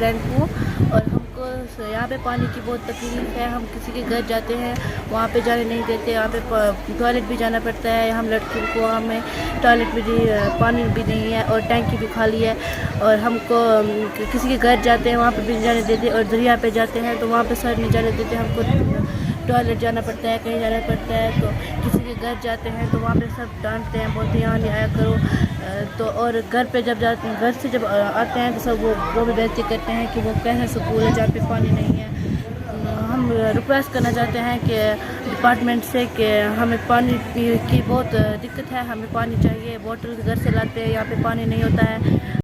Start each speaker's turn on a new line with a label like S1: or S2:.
S1: Student हूँ और हमको यहाँ पे पानी की बहुत तकलीफ़ है। हम किसी के घर जाते हैं, वहाँ पे जाने नहीं देते। यहाँ पे टॉयलेट भी जाना पड़ता है हम लड़कियों को। हमें टॉयलेट भी नहीं, पानी भी नहीं है और टैंकी भी खाली है। और हमको किसी के घर जाते हैं, वहाँ पे भी नहीं जाने देते। और दरिया पे जाते हैं तो वहाँ पे सर नहीं जाने देते। हमको टॉयलेट जाना पड़ता है, कहीं जाना पड़ता है। तो किसी के घर जाते हैं तो वहाँ पे सब डांटते हैं, बोलते हैं यहाँ नहीं आया करो। तो और घर पे जब जाते हैं, घर से जब आते हैं तो सब वो भी बेइज्जती करते हैं कि वो कैसा स्कूल है जहाँ पे पानी नहीं है। हम रिक्वेस्ट करना चाहते हैं कि डिपार्टमेंट से कि हमें पानी की बहुत दिक्कत है, हमें पानी चाहिए। बोतल घर से लाते हैं, यहाँ पे पानी नहीं होता है।